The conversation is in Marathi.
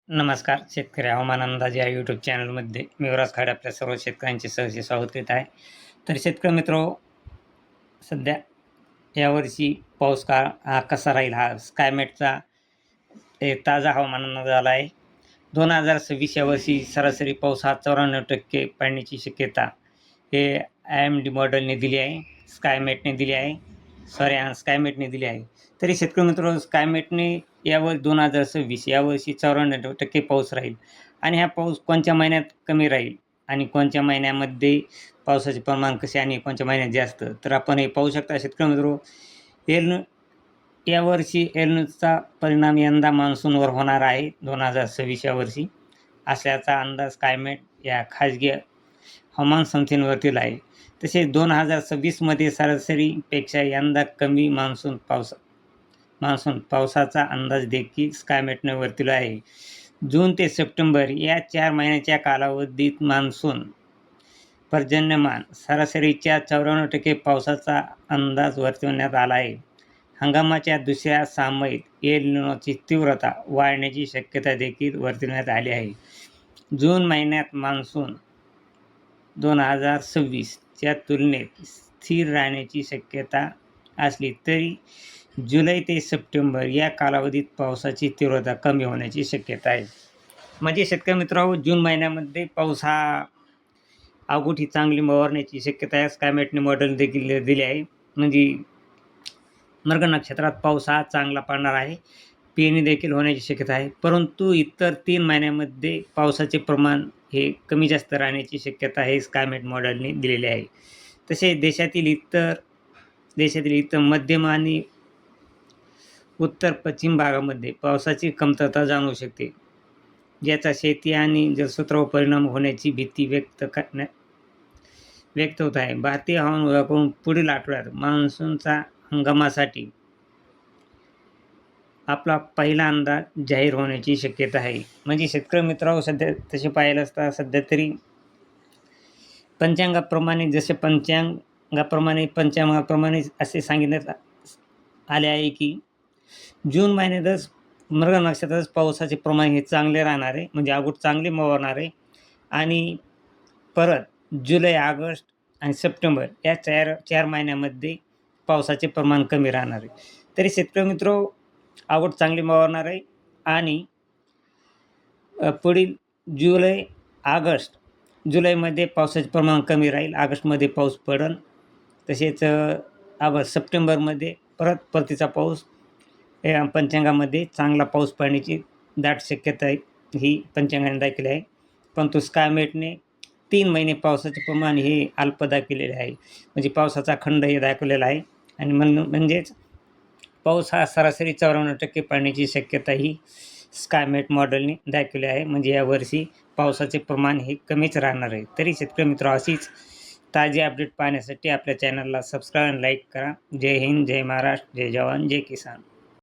नमस्कार. शेतकरी हवामान अंदाज या यूट्यूब चॅनलमध्ये मी युवराज खाडे आपल्या सर्व शेतकऱ्यांचे सहर्ष स्वागत करीत आहे. तर शेतकरी मित्रो, सध्या यावर्षी पाऊस काळ हा कसा राहील हा स्कायमेटचा ताजा हवामान अंदाज आला आहे. 2026 या वर्षी सरासरी पाऊस हा 94% पडण्याची शक्यता हे IMD मॉडेलने दिली आहे, स्कायमेटने दिली आहे. स्कायमेटने दिली आहे. तरी शेतकरी मित्रांनो, स्कायमेटने यावर 2026 यावर्षी 94% पाऊस राहील आणि हा पाऊस कोणत्या महिन्यात कमी राहील आणि कोणत्या महिन्यामध्ये पावसाचे प्रमाण कसे आणि कोणत्या महिन्यात जास्त, तर आपण हे पाहू शकता शेतकरी मित्रो. एल यावर्षी एलचा परिणाम यंदा मान्सूनवर होणार आहे 2026 या वर्षी असल्याचा अंदाज स्कायमेट या खाजगी हवामान संस्थेवरती आहे. तसेच 2026मध्ये सरासरीपेक्षा यंदा कमी मान्सून पावसाचा अंदाज देखील स्कायमेटने वर्तवला आहे. जून ते सप्टेंबर या 4 महिन्याच्या कालावधीत मान्सून पर्जन्यमान सरासरीच्या 94% पावसाचा अंदाज वर्तवण्यात आला आहे. हंगामाच्या दुसऱ्या सामयिक एल निनोची तीव्रता वाढण्याची शक्यता देखील वर्तवण्यात आली आहे. जून महिन्यात मान्सून 2026 च्या तुलनेत स्थिर राहण्याची शक्यता असली तरी जुलै ते सप्टेंबर या कालावधीत पावसाची तीव्रता कमी होण्याची शक्यता आहे. म्हणजे शेतकरी मित्रांनो, जून महिन्यामध्ये पाऊस हा अवघी चांगली मवारण्याची शक्यता आहे. स्कायमेटने मॉडेल देखील दिले आहे. म्हणजे मृग नक्षत्रात पाऊस हा चांगला पडणार आहे. पेरणी देखील होण्याची शक्यता आहे. परंतु इतर 3 महिन्यामध्ये पावसाचे प्रमाण हे कमी जास्त राहण्याची शक्यता हे स्कायमेट मॉडेलने दिलेले आहे. तसेच देशातील इतर मध्यम आणि उत्तर पश्चिम भागामध्ये पावसाची कमतरता जाणवू शकते, ज्याचा शेती आणि जलस्रोतावर परिणाम होण्याची भीती व्यक्त होत आहे. भारतीय हवामान विभागाकडून पुढील आठवड्यात मान्सूनचा हंगामासाठी आपला पहिला अंदाज जाहीर होण्याची शक्यता आहे. म्हणजे शेतकरी मित्रांनो, सध्या तसे पाहायला असता सध्या तरी पंचांगाप्रमाणे असे सांगण्यात आले आहे की जून महिन्यातच मृग नक्षत्रातच पावसाचे प्रमाण हे चांगले राहणार आहे. म्हणजे अगोदर चांगले मवारणार आहे आणि परत जुलै, ऑगस्ट आणि सप्टेंबर या चार महिन्यामध्ये पावसाचे प्रमाण कमी राहणार आहे. तरी शेतकरी मित्रो, आवड चांगली मवारणार आहे आणि पुढील जुलैमध्ये पावसाचे प्रमाण कमी राहील. ऑगस्टमध्ये पाऊस पडेल. तसेच सप्टेंबरमध्ये परतीचा पाऊस पंचांगामध्ये चांगला पाऊस पडण्याची दाट शक्यता ही पंचांगाने दाखवली आहे. परंतु स्कायमेटने 3 महिने पावसाचे प्रमाण हे अल्प दाखवलेले आहे. म्हणजे पावसाचा खंड हे दाखवलेला आहे आणि म्हणजेच पाऊस हा सरासरी 94% पडण्याची शक्यता ही स्कायमेट मॉडेलने दाखवली आहे. म्हणजे यावर्षी पावसाचे प्रमाण हे कमीच राहणार आहे. तरी शेतकरी मित्र, अशीच ताजी अपडेट पाहण्यासाठी आपल्या चॅनलला सबस्क्राईब आणि लाईक करा. जय हिंद, जय महाराष्ट्र, जय जवान, जय किसान.